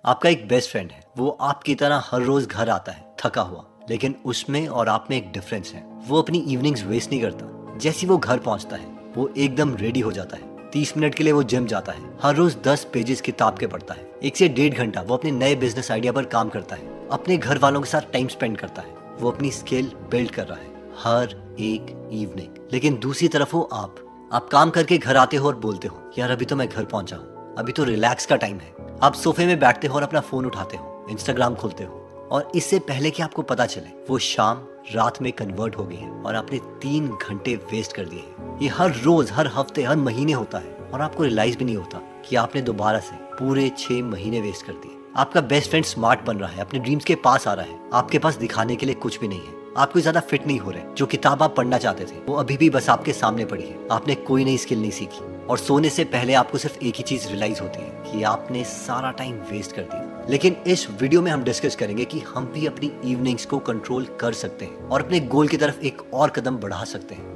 आपका एक best friend है, वो आपकी तरह हर रोज घर आता है थका हुआ, लेकिन उसमें और आप में एक डिफरेंस है। वो अपनी इवनिंग्स वेस्ट नहीं करता। जैसे वो घर पहुंचता है वो एकदम रेडी हो जाता है। 30 मिनट के लिए वो जिम जाता है। हर रोज 10 पेजेस किताब के पढ़ता है। 1 से 1.5 घंटा वो अपने नए बिजनेस आइडिया पर काम करता है। अपने घर वालों के साथ टाइम स्पेंड करता है। वो अपनी स्किल बिल्ड कर रहा है हर एक इवनिंग। लेकिन दूसरी तरफ हो आप काम करके घर आते हो और बोलते हो यार अभी तो मैं घर पहुंचा हूँ, अभी तो रिलैक्स का टाइम है। आप सोफे में बैठते हो और अपना फोन उठाते हो, इंस्टाग्राम खोलते हो और इससे पहले कि आपको पता चले वो शाम रात में कन्वर्ट हो गई है और आपने 3 घंटे वेस्ट कर दिए हैं। ये हर रोज, हर हफ्ते, हर महीने होता है और आपको रियलाइज भी नहीं होता कि आपने दोबारा से पूरे 6 महीने वेस्ट कर दिए। आपका बेस्ट फ्रेंड स्मार्ट बन रहा है, अपने ड्रीम्स के पास आ रहा है, आपके पास दिखाने के लिए कुछ भी नहीं है। आप कोई ज्यादा फिट नहीं हो रहे। जो किताब आप पढ़ना चाहते थे वो अभी भी बस आपके सामने पड़ी है। आपने कोई नई स्किल नहीं सीखी और सोने से पहले आपको सिर्फ एक ही चीज रियलाइज होती है कि आपने सारा टाइम वेस्ट कर दिया। लेकिन इस वीडियो में हम डिस्कस करेंगे कि हम भी अपनी इवनिंग्स को कंट्रोल कर सकते हैं और अपने गोल की तरफ एक और कदम बढ़ा सकते हैं।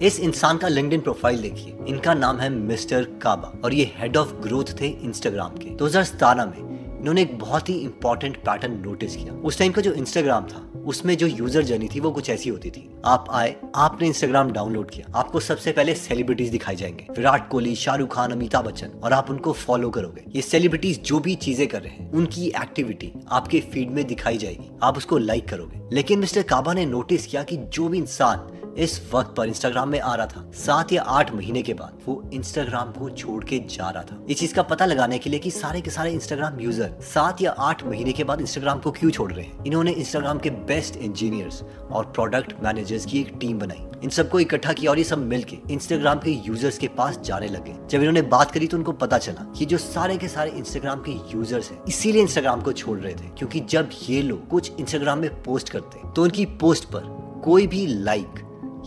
इस इंसान का लिंक्डइन प्रोफाइल देखिए। इनका नाम है मिस्टर काबा और ये हेड ऑफ ग्रोथ थे इंस्टाग्राम के। 2017 में इन्होंने एक बहुत ही इंपॉर्टेंट पैटर्न नोटिस किया। उस टाइम का जो इंस्टाग्राम था उसमें जो यूजर जर्नी थी वो कुछ ऐसी होती थी। आप आए, आपने इंस्टाग्राम डाउनलोड किया, आपको सबसे पहले सेलिब्रिटीज दिखाई जाएंगे, विराट कोहली, शाहरुख खान, अमिताभ बच्चन, और आप उनको फॉलो करोगे। ये सेलिब्रिटीज जो भी चीजें कर रहे हैं उनकी एक्टिविटी आपके फीड में दिखाई जाएगी, आप उसको लाइक करोगे। लेकिन मिस्टर काबा ने नोटिस किया कि जो भी इंसान इस वक्त पर इंस्टाग्राम में आ रहा था 7 या 8 महीने के बाद वो इंस्टाग्राम को छोड़ के जा रहा था। इस चीज का पता लगाने के लिए कि सारे के सारे इंस्टाग्राम यूजर 7 या 8 महीने के बाद इंस्टाग्राम को क्यों छोड़ रहे हैं, इन्होंने इंस्टाग्राम के बेस्ट इंजीनियर्स और प्रोडक्ट मैनेजर्स की एक टीम बनाई। इन सबको इकट्ठा किया और ये सब मिलके इंस्टाग्राम के यूजर्स के पास जाने लगे। जब इन्होंने बात करी तो उनको पता चला कि जो सारे के सारे इंस्टाग्राम के यूजर्स हैं इसीलिए इंस्टाग्राम को छोड़ रहे थे, क्योंकि जब ये लोग कुछ इंस्टाग्राम में पोस्ट करते तो उनकी पोस्ट पर कोई भी लाइक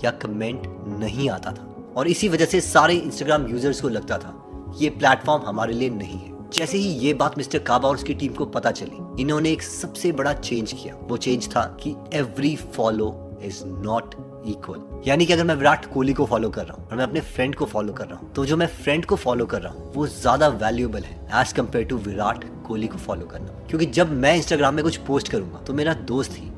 या कमेंट नहीं आता था और इसी वजह से सारे इंस्टाग्राम यूजर्स को लगता था ये प्लेटफॉर्म हमारे लिए नहीं है। जैसे ही ये बात मिस्टर काबा और उसकी टीम को पता चली, इन्होंने एक सबसे बड़ा चेंज किया। वो चेंज था कि every follow is not equal. यानी कि अगर मैं विराट कोहली को फॉलो कर रहा हूँ और मैं अपने फ्रेंड को फॉलो कर रहा हूँ तो जो मैं फ्रेंड को फॉलो कर रहा हूँ वो ज्यादा वैल्यूएबल है as compare to Virat Kohli को फॉलो करना। क्योंकि जब मैं इंस्टाग्राम में कुछ पोस्ट करूंगा तो मेरा दोस्त ही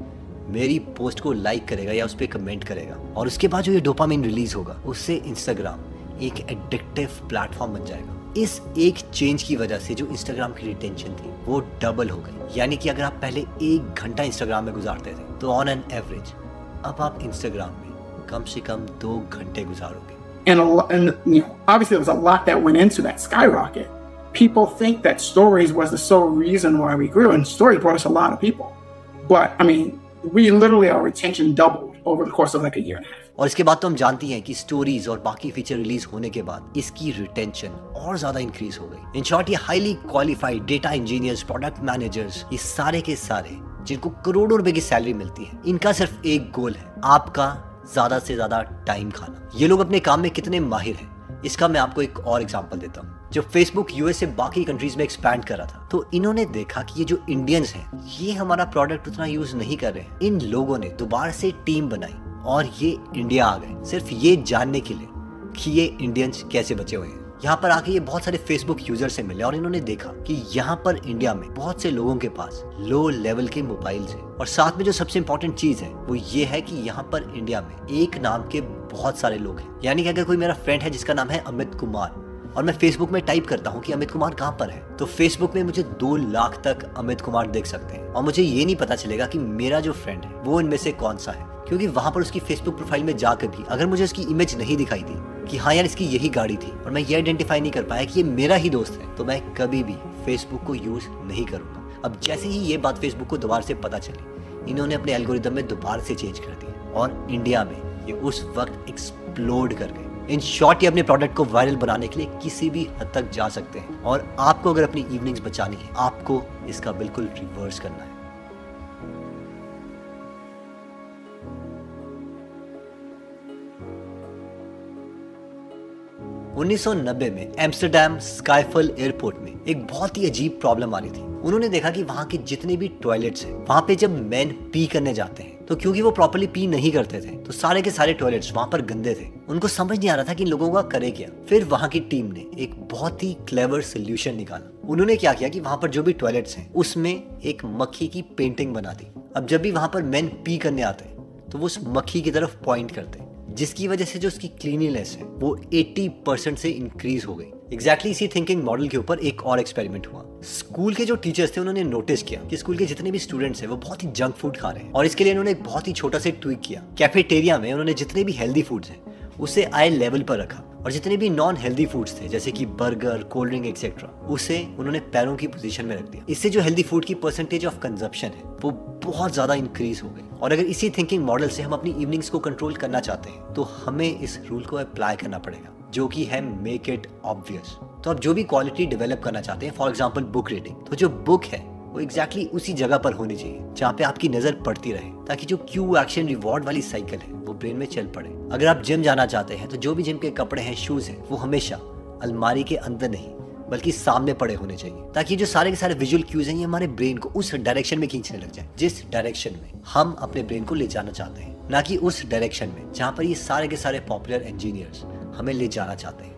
मेरी पोस्ट को लाइक करेगा या उस पर कमेंट करेगा और उसके बाद जो ये डोपामिन रिलीज होगा उससे इंस्टाग्राम एक एडिक्टिव प्लेटफॉर्म बन जाएगा। इस एक चेंज की वजह से जो इंस्टाग्राम की रिटेंशन थी वो डबल हो गई। यानी कि अगर आप पहले 1 घंटा इंस्टाग्राम में गुजारते थे तो ऑन एन एवरेज अब आप इंस्टाग्राम में कम से कम 2 घंटे गुजारोगे। And you know, obviously there was a lot that went into that skyrocket. People think that stories was the sole reason why we grew, and stories brought us a lot of people. But I mean, we literally, our retention doubled over the course of like a year and a half. और इसके बाद तो हम जानती हैं कि stories और बाकी फीचर रिलीज होने के बाद इसकी रिटेंशन और ज्यादा इंक्रीज हो गई। इन शॉर्ट, ये highly qualified data engineers, product managers, ये सारे के सारे जिनको करोड़ों रुपए की सैलरी मिलती है, इनका सिर्फ एक गोल है, आपका ज्यादा से ज्यादा टाइम खाना। ये लोग अपने काम में कितने माहिर हैं इसका मैं आपको एक और एग्जांपल देता हूँ। जब फेसबुक यूएस से बाकी कंट्रीज में एक्सपैंड कर रहा था तो इन्होंने देखा कि ये जो इंडियंस हैं ये हमारा प्रोडक्ट उतना यूज नहीं कर रहे हैं। इन लोगों ने दोबारा से टीम बनाई और ये इंडिया आ गए सिर्फ ये जानने के लिए कि ये इंडियंस कैसे बचे हुए हैं। यहाँ पर आके ये बहुत सारे फेसबुक यूजर से मिले और इन्होंने देखा कि यहाँ पर इंडिया में बहुत से लोगों के पास लो लेवल के मोबाइल्स हैं और साथ में जो सबसे इंपॉर्टेंट चीज है वो ये है कि यहाँ पर इंडिया में एक नाम के बहुत सारे लोग हैं। यानी कि अगर कोई मेरा फ्रेंड है जिसका नाम है अमित कुमार और मैं फेसबुक में टाइप करता हूँ कि अमित कुमार कहाँ पर है तो फेसबुक में मुझे 2 लाख तक अमित कुमार देख सकते हैं और मुझे ये नहीं पता चलेगा कि मेरा जो फ्रेंड है वो इनमें से कौन सा है, क्योंकि वहां पर उसकी फेसबुक प्रोफाइल में जाकर भी अगर मुझे उसकी इमेज नहीं दिखाई दी कि हाँ यार इसकी यही गाड़ी थी और मैं ये आइडेंटिफाई नहीं कर पाया कि ये मेरा ही दोस्त है तो मैं कभी भी फेसबुक को यूज नहीं करूंगा। अब जैसे ही ये बात फेसबुक को दोबारा से पता चली, इन्होंने अपने एल्गोरिदम में दोबारा से चेंज कर दिया और इंडिया में ये उस वक्त एक्सप्लोड कर गए। इन शॉर्ट, ये अपने प्रोडक्ट को वायरल बनाने के लिए किसी भी हद तक जा सकते हैं और आपको अगर अपनी इवनिंग्स बचानी है आपको इसका बिल्कुल रिवर्स करना है। उन्नीस 1990 में एम्स्टर्डम स्काईफल एयरपोर्ट में एक बहुत ही अजीब प्रॉब्लम आ रही थी। उन्होंने देखा कि वहां के जितने भी टॉयलेट्स हैं वहां पे जब मेन पी करने जाते हैं तो क्योंकि वो प्रॉपर्ली पी नहीं करते थे तो सारे के सारे टॉयलेट्स वहां पर गंदे थे। उनको समझ नहीं आ रहा था कि इन लोगों का करे क्या। फिर वहां की टीम ने एक बहुत ही क्लेवर सोल्यूशन निकाला। उन्होंने क्या किया कि वहां पर जो भी टॉयलेट्स हैं उसमें एक मक्खी की पेंटिंग बना दी। अब जब भी वहां पर मेन पी करने आते हैं तो वो उस मक्खी की तरफ पॉइंट करते हैं, जिसकी वजह से जो उसकी क्लीनिनेस है वो 80% से इंक्रीज हो गई। एग्जैक्टली इसी थिंकिंग मॉडल के ऊपर एक और एक्सपेरिमेंट हुआ। स्कूल के जो टीचर्स थे उन्होंने नोटिस किया कि स्कूल के जितने भी स्टूडेंट्स हैं वो बहुत ही जंक फूड खा रहे हैं, और इसके लिए उन्होंने एक बहुत ही छोटा सा ट्विक किया। कैफेटेरिया में उन्होंने जितने भी हेल्दी फूड्स हैं उसे आई लेवल पर रखा, और जितने भी नॉन हेल्दी फूड्स थे जैसे कि बर्गर, कोल्ड ड्रिंक एक्सेट्रा, उसे उन्होंने पैरों की पोजीशन में रख दिया। इससे जो हेल्दी फूड की परसेंटेज ऑफ कंजप्शन है वो बहुत ज्यादा इंक्रीज हो गई। और अगर इसी थिंकिंग मॉडल से हम अपनी इवनिंग्स को कंट्रोल करना चाहते हैं तो हमें इस रूल को अप्लाई करना पड़ेगा, जो कि है मेक इट ऑब्वियस। तो आप जो भी क्वालिटी डेवलप करना चाहते हैं, फॉर एग्जाम्पल बुक रीडिंग, तो जो बुक है वो एग्जैक्टली उसी जगह पर होनी चाहिए जहाँ पे आपकी नजर पड़ती रहे, ताकि जो क्यू एक्शन रिवॉर्ड वाली साइकिल है वो ब्रेन में चल पड़े। अगर आप जिम जाना चाहते हैं तो जो भी जिम के कपड़े हैं, शूज हैं, वो हमेशा अलमारी के अंदर नहीं बल्कि सामने पड़े होने चाहिए, ताकि जो सारे के सारे विजुअल क्यूज हैं ये हमारे ब्रेन को उस डायरेक्शन में खींचने लग जाए जिस डायरेक्शन में हम अपने ब्रेन को ले जाना चाहते हैं, ना कि उस डायरेक्शन में जहाँ पर ये सारे के सारे पॉपुलर इंजीनियर्स हमें ले जाना चाहते हैं।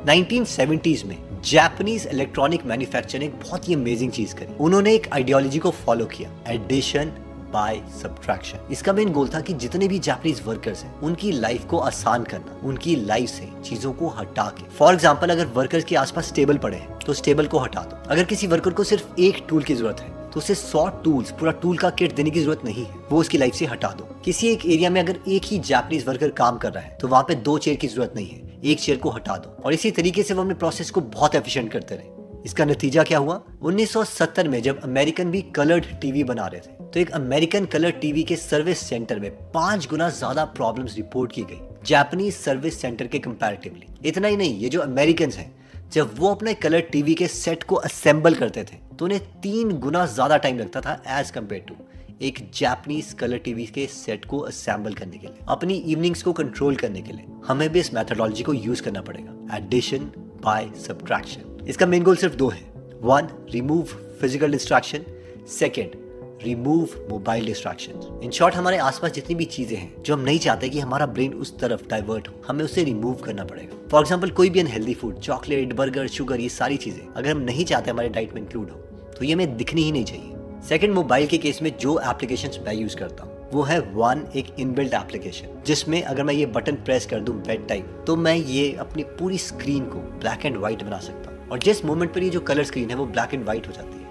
नाइनटीन 1970s में जापानीज इलेक्ट्रॉनिक मैन्युफैक्चर ने एक बहुत ही अमेजिंग चीज करी। उन्होंने एक आइडियोलॉजी को फॉलो किया, एडिशन बाय सब्ट्रैक्शन। इसका मेन गोल था कि जितने भी जापानीज वर्कर्स हैं उनकी लाइफ को आसान करना, उनकी लाइफ से चीजों को हटा के। फॉर एग्जांपल, अगर वर्कर्स के आसपास टेबल पड़े हैं तो उस टेबल को हटा दो। अगर किसी वर्कर को सिर्फ एक टूल की जरूरत है तो उसे 100 टूल्स, पूरा टूल का किट देने की जरूरत नहीं है, वो उसकी लाइफ से हटा दो। किसी एक एरिया में अगर एक ही जापानीज वर्कर काम कर रहा है तो वहां पे 2 चेयर की जरूरत नहीं है, एक चेयर को हटा दो। और इसी तरीके से वो अपने प्रोसेस को बहुत एफिशिएंट करते रहे। इसका नतीजा क्या हुआ? 1970 में जब अमेरिकन भी कलर्ड टीवी बना रहे थे तो एक अमेरिकन कलर टीवी के सर्विस सेंटर में 5 गुना ज्यादा प्रॉब्लम्स रिपोर्ट की गई जापानीज सर्विस सेंटर के कंपैरेटिवली। इतना ही नहीं, ये जो अमेरिकन हैं जब वो अपने कलर टीवी के सेट को असेंबल करते थे तो उन्हें 3 गुना ज्यादा टाइम लगता था एज कम्पेयर टू एक जापानीज कलर टीवी के सेट को असेंबल करने के लिए। अपनी इवनिंग्स को कंट्रोल करने के लिए हमें भी इस मेथोडोलॉजी को यूज करना पड़ेगा, एडिशन बाय सब्ट्रैक्शन। इसका मेन गोल सिर्फ 2 है। 1, remove physical distraction, 2, remove mobile distraction. In short, हमारे आसपास जितनी भी चीजें हैं जो हम नहीं चाहते कि हमारा ब्रेन उस तरफ डाइवर्ट हो, हमें उसे रिमूव करना पड़ेगा। फॉर एग्जाम्पल, कोई भी unhealthy food, chocolate, burger, sugar, ये सारी चीजें अगर हम नहीं चाहते हमारे डाइट में इंक्लूड हो तो ये हमें दिखनी ही नहीं चाहिए। 2, मोबाइल के केस में जो एप्लीकेशंस मैं यूज करता हूँ वो है 1, एक इनबिल्ट एप्लीकेशन जिसमें अगर मैं ये बटन प्रेस कर दूं बेड टाइम तो मैं ये अपनी पूरी स्क्रीन को ब्लैक एंड व्हाइट बना सकता हूँ, और जिस मोमेंट पर ये जो कलर स्क्रीन है वो ब्लैक एंड व्हाइट हो जाती है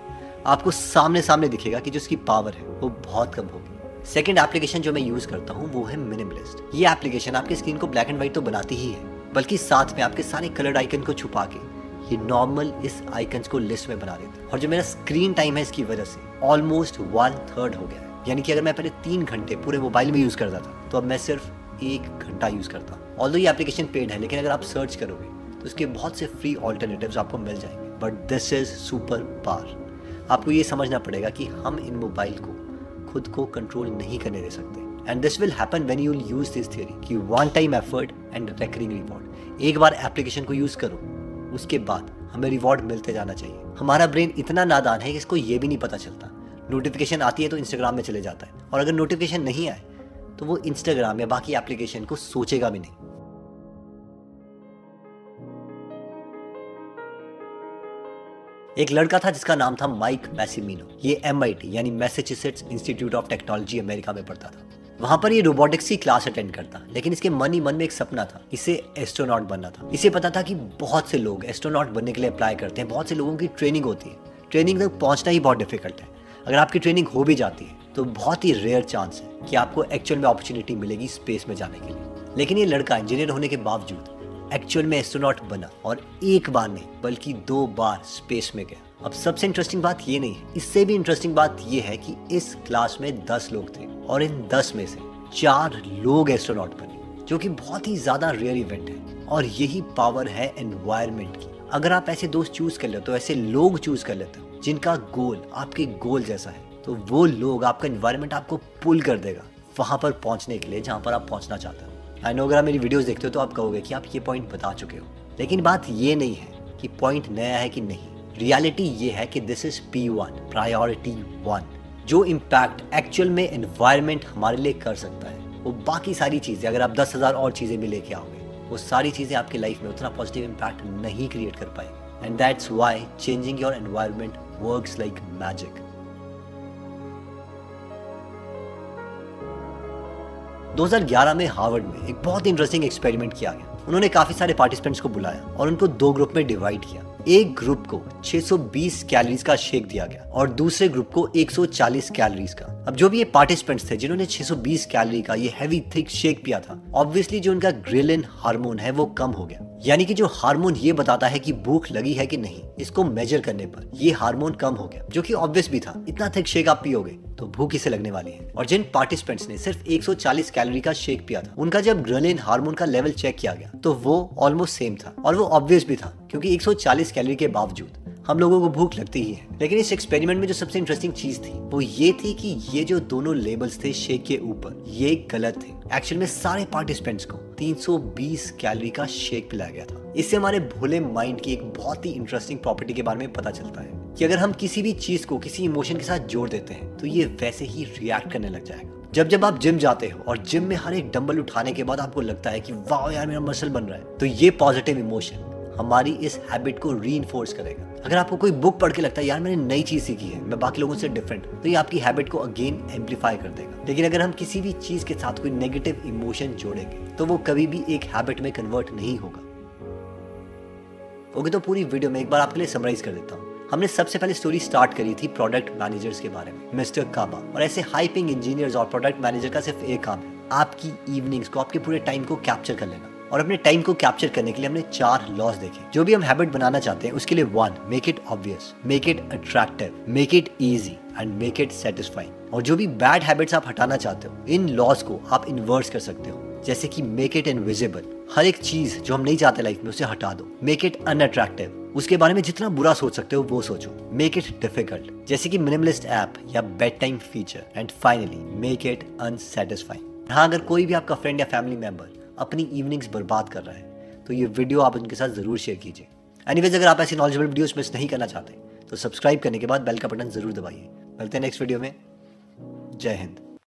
आपको सामने दिखेगा कि जो इसकी पावर है वो बहुत कम होगी। 2nd एप्लीकेशन जो मैं यूज करता हूँ वो है मिनिमलिस्ट। ये एप्लीकेशन आपकी स्क्रीन को ब्लैक एंड व्हाइट तो बनाती ही है बल्कि साथ में आपके सारे कलर्ड आइकन को छुपा के ये नॉर्मल इस आइकन्स को लिस्ट में बना देता है। और जो मेरा स्क्रीन टाइम है इसकी वजह से ऑलमोस्ट 1/3 हो गया है। यानी कि अगर मैं पहले 3 घंटे पूरे मोबाइल में यूज करता था तो अब मैं सिर्फ 1 घंटा यूज करता हूँ। ऑल्दो ये एप्लीकेशन पेड है, लेकिन अगर आप सर्च करोगे तो इसके बहुत से फ्री ऑल्टरनेटिव्स आपको मिल जाएंगे। But this is super power. आपको ये समझना पड़ेगा कि हम इन मोबाइल को खुद को कंट्रोल नहीं करने दे सकते। And this will happen when you will use this theory कि 1 time effort and recurring reward. एक बार एप्लीकेशन को यूज करो, उसके बाद हमें रिवॉर्ड मिलते जाना चाहिए। हमारा ब्रेन इतना नादान है कि इसको ये भी नहीं पता चलता। नोटिफिकेशन आती है तो इंस्टाग्राम में चले जाता है, और अगर नोटिफिकेशन नहीं आए तो वो इंस्टाग्राम या बाकी एप्लीकेशन को सोचेगा भी नहीं। एक लड़का था जिसका नाम था माइक मैसिमिनो। ये MIT यानी Massachusetts institute of technology America में पढ़ता था। वहां पर ये रोबोटिक्स की क्लास अटेंड करता, लेकिन इसके मन ही मन में एक सपना था, इसे एस्ट्रोनॉट बनना था। इसे पता था कि बहुत से लोग एस्ट्रोनॉट बनने के लिए अप्लाई करते हैं, बहुत से लोगों की ट्रेनिंग होती है, ट्रेनिंग तक पहुंचना ही बहुत डिफिकल्ट है। अगर आपकी ट्रेनिंग हो भी जाती है तो बहुत ही रेयर चांस है कि आपको एक्चुअल में अपॉर्चुनिटी मिलेगी स्पेस में जाने के लिए। लेकिन ये लड़का इंजीनियर होने के बावजूद एक्चुअल में एस्ट्रोनॉट बना, और एक बार नहीं बल्कि 2 बार स्पेस में गया। अब सबसे इंटरेस्टिंग बात ये नहीं है, इससे भी इंटरेस्टिंग बात ये है कि इस क्लास में 10 लोग थे और इन 10 में से 4 लोग एस्ट्रोनॉट बने, जो कि बहुत ही ज्यादा रेयर इवेंट है। और यही पावर है एनवायरनमेंट की। अगर आप ऐसे दोस्त चूज कर लेते हो, ऐसे लोग चूज कर लेते हो जिनका गोल आपके गोल जैसा है, तो वो लोग, आपका एनवायरनमेंट आपको पुल कर देगा वहां पर पहुंचने के लिए जहां पर आप पहुंचना चाहते हो। आई नो, अगर आप मेरी वीडियोस देखते हो तो आप कहोगे कि आप ये पॉइंट बता चुके हो, लेकिन बात ये नहीं है कि पॉइंट नया है कि नहीं, रियलिटी ये है कि दिस इज P1, प्रायोरिटी 1। जो इम्पैक्ट एक्चुअल में एनवायरनमेंट हमारे लिए कर सकता है, वो बाकी सारी चीज़ें, अगर आप 10,000 और चीज़ें भी लेके आओगे, वो सारी चीज़ें आपकी लाइफ में उतना पॉजिटिव इम्पैक्ट नहीं क्रिएट कर पाएंगे। And that's why changing your environment works like magic. 2011 में हार्वर्ड में एक बहुत इंटरेस्टिंग एक्सपेरिमेंट किया गया। उन्होंने काफी सारे पार्टिसिपेंट्स को बुलाया और उनको 2 ग्रुप में डिवाइड किया। एक ग्रुप को 620 कैलोरीज का शेक दिया गया और दूसरे ग्रुप को 140 कैलोरीज का। अब जो भी ये पार्टिसिपेंट्स थे जिन्होंने 620 कैलोरी का ये हैवी थिक शेक पिया था, ऑब्वियसली जो उनका ग्रेलिन हार्मोन है वो कम हो गया। यानी कि जो हार्मोन ये बताता है कि भूख लगी है कि नहीं, इसको मेजर करने पर ये हार्मोन कम हो गया, जो कि ऑब्वियस भी था। इतना थिक शेक आप पियोगे तो भूख इसे लगने वाली है। और जिन पार्टिसिपेंट्स ने सिर्फ 140 कैलोरी का शेक पिया था, उनका जब ग्रेलिन हार्मोन का लेवल चेक किया गया तो वो ऑलमोस्ट सेम था। और वो ऑब्वियस भी था, क्योंकि 140 कैलोरी के बावजूद हम लोगों को भूख लगती ही है। लेकिन इस एक्सपेरिमेंट में जो सबसे इंटरेस्टिंग चीज थी वो ये थी कि ये जो दोनों लेबल्स थे शेक के ऊपर, ये गलत थे। एक्चुअल में सारे पार्टिसिपेंट्स को 320 कैलोरी का शेक पिलाया गया था। इससे हमारे भोले माइंड की एक बहुत ही इंटरेस्टिंग प्रॉपर्टी के बारे में पता चलता है कि अगर हम किसी भी चीज को किसी इमोशन के साथ जोड़ देते हैं तो ये वैसे ही रिएक्ट करने लग जाएगा। जब आप जिम जाते हो और जिम में हर एक डंबल उठाने के बाद आपको लगता है कि वाह यार मेरा मसल बन रहा है, तो ये पॉजिटिव इमोशन हमारी इस हैबिट को रीइंफोर्स करेगा। अगर आपको कोई बुक पढ़ के लगता है यार मैंने नई चीज सीखी है, मैं बाकी लोगों से डिफरेंट, तो ये आपकी हैबिट को अगेन एम्पलीफाई कर देगा। लेकिन अगर हम किसी भी चीज के साथ कोई नेगेटिव इमोशन जोड़ेंगे तो वो कभी भी एक हैबिट में कन्वर्ट नहीं होगा। ओके, तो पूरी वीडियो में एक बार आपके लिए समराइज कर देता हूँ। हमने सबसे पहले स्टोरी स्टार्ट करी थी प्रोडक्ट मैनेजर्स के बारे में, मिस्टर काबा। और ऐसे हाई पेइंग इंजीनियर्स और प्रोडक्ट मैनेजर का सिर्फ एक काम है, आपकी इवनिंग्स को, आपके पूरे टाइम को कैप्चर कर लेना। और अपने टाइम को कैप्चर करने के लिए हमने 4 लॉज देखे। जो भी हम हैबिट बनाना चाहते हैं उसके लिए 1, make it obvious, make it attractive, make it easy and make it satisfying. और जो भी बैड हैबिट्स आप हटाना चाहते हो, इन लॉज को आप इन्वर्स कर सकते हो। जैसे कि मेक इट इनविजिबल, हर एक चीज जो हम नहीं चाहते लाइफ में उसे हटा दो। मेक इट अनअट्रैक्टिव, उसके बारे में जितना बुरा सोच सकते हो वो सोचो। मेक इट डिफिकल्ट, जैसे कि मिनिमलिस्ट ऐप या bed time feature. And finally make it unsatisfying. हाँ, अगर कोई भी आपका फ्रेंड या फैमिली मेंबर अपनी इवनिंग्स बर्बाद कर रहा है तो ये वीडियो आप उनके साथ जरूर शेयर कीजिए। एनीवेज, अगर आप ऐसी नॉलेजेबल वीडियोस मिस नहीं करना चाहते तो सब्सक्राइब करने के बाद बेल का बटन जरूर दबाइए। मिलते हैं नेक्स्ट वीडियो में। जय हिंद।